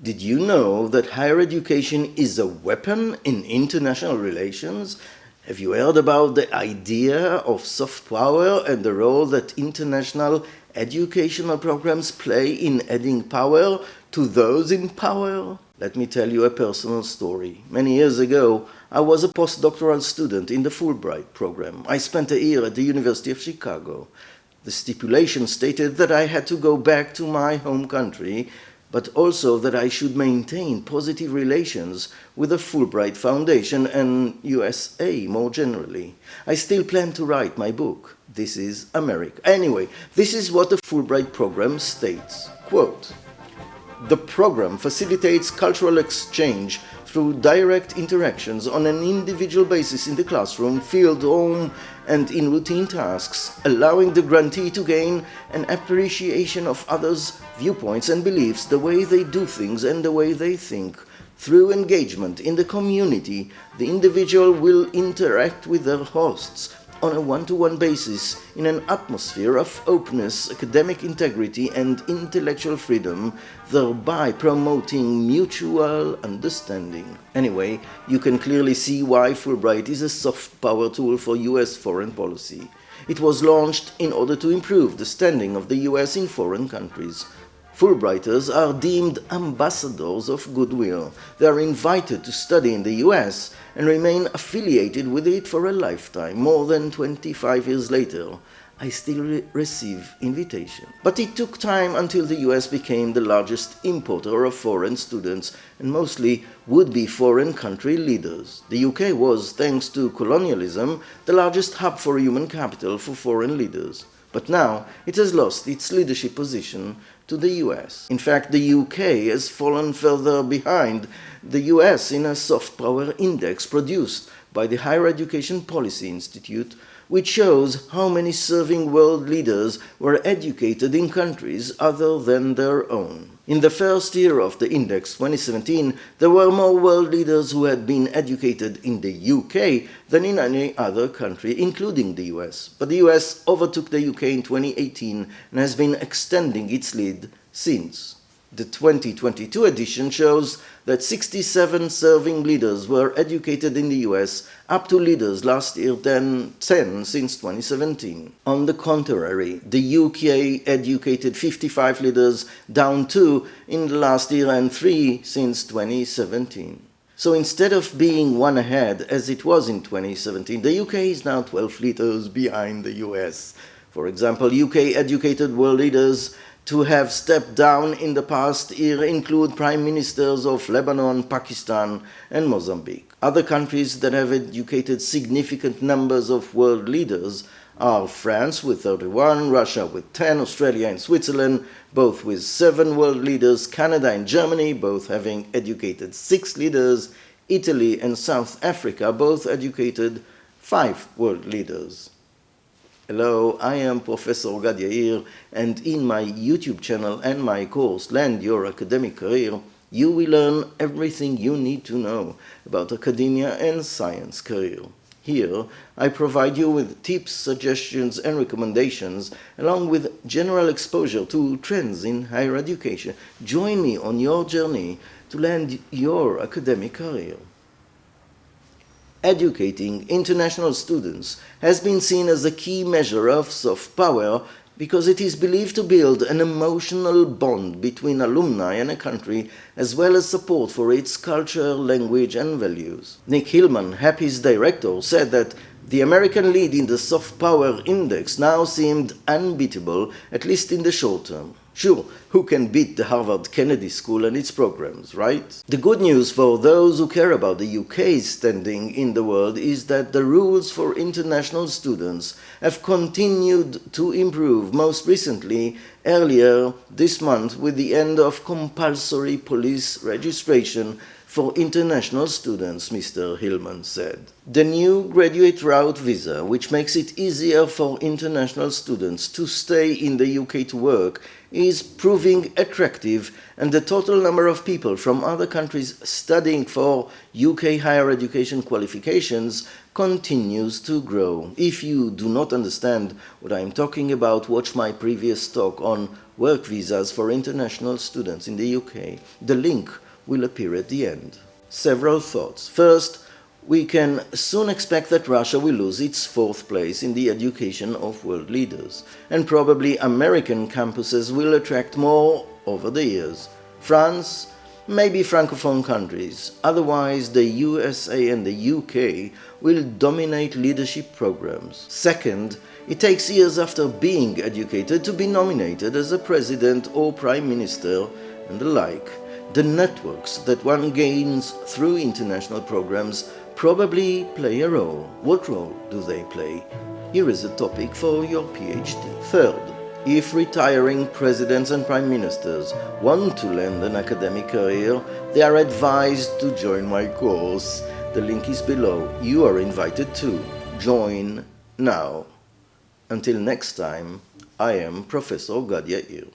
Did you know that higher education is a weapon in international relations? Have you heard about the idea of soft power and the role that international educational programs play in adding power to those in power? Let me tell you a personal story. Many years ago, I was a postdoctoral student in the Fulbright program. I spent a year at the University of Chicago. The stipulation stated that I had to go back to my home country, but also that I should maintain positive relations with the Fulbright Foundation and USA more generally. I still plan to write my book. This is America. Anyway, this is what the Fulbright program states. Quote, "The program facilitates cultural exchange through direct interactions on an individual basis in the classroom, field, home, and in routine tasks, allowing the grantee to gain an appreciation of others' viewpoints and beliefs, the way they do things and the way they think. Through engagement in the community, the individual will interact with their hosts on a one-to-one basis in an atmosphere of openness, academic integrity, and intellectual freedom, thereby promoting mutual understanding." Anyway, you can clearly see why Fulbright is a soft power tool for US foreign policy. It was launched in order to improve the standing of the US in foreign countries. Fulbrighters are deemed ambassadors of goodwill. They are invited to study in the US and remain affiliated with it for a lifetime. More than 25 years later, I still receive invitations. But it took time until the US became the largest importer of foreign students and mostly would-be foreign country leaders. The UK was, thanks to colonialism, the largest hub for human capital for foreign leaders. But now it has lost its leadership position to the US. In fact, the UK has fallen further behind the US in a soft power index produced by the Higher Education Policy Institute, which shows how many serving world leaders were educated in countries other than their own. In the first year of the index, 2017, there were more world leaders who had been educated in the UK than in any other country, including the US. But the US overtook the UK in 2018 and has been extending its lead since. The 2022 edition shows that 67 serving leaders were educated in the US, up to leaders last year than 10 since 2017. On the contrary, the UK educated 55 leaders, down 2 in the last year and 3 since 2017. So instead of being one ahead, as it was in 2017, the UK is now 12 leaders behind the US. For example, UK educated world leaders to have stepped down in the past year include prime ministers of Lebanon, Pakistan, and Mozambique. Other countries that have educated significant numbers of world leaders are France with 31, Russia with 10, Australia and Switzerland, both with 7 world leaders, Canada and Germany, both having educated 6 leaders, Italy and South Africa, both educated 5 world leaders. Hello, I am Professor Gad Yair, and in my YouTube channel and my course, Land Your Academic Career, you will learn everything you need to know about academia and science career. Here, I provide you with tips, suggestions, and recommendations, along with general exposure to trends in higher education. Join me on your journey to land your academic career. Educating international students has been seen as a key measure of soft power because it is believed to build an emotional bond between alumni and a country, as well as support for its culture, language, and values. Nick Hillman, HAPPY's director, said that the American lead in the soft power index now seemed unbeatable, at least in the short term. Sure, who can beat the Harvard Kennedy School and its programs, right? The good news for those who care about the UK's standing in the world is that the rules for international students have continued to improve, most recently earlier this month with the end of compulsory police registration for international students, Mr. Hillman said. The new graduate route visa, which makes it easier for international students to stay in the UK to work, is proving attractive, and the total number of people from other countries studying for UK higher education qualifications continues to grow. If you do not understand what I am talking about, watch my previous talk on work visas for international students in the UK. The link will appear at the end. Several thoughts. First, we can soon expect that Russia will lose its fourth place in the education of world leaders, and probably American campuses will attract more over the years. France, maybe Francophone countries. Otherwise, the USA and the UK will dominate leadership programs. Second, it takes years after being educated to be nominated as a president or prime minister and the like. The networks that one gains through international programs probably play a role. What role do they play? Here is a topic for your PhD. Third, if retiring presidents and prime ministers want to land an academic career, they are advised to join my course. The link is below. You are invited to join now. Until next time, I am Professor Gad Yair.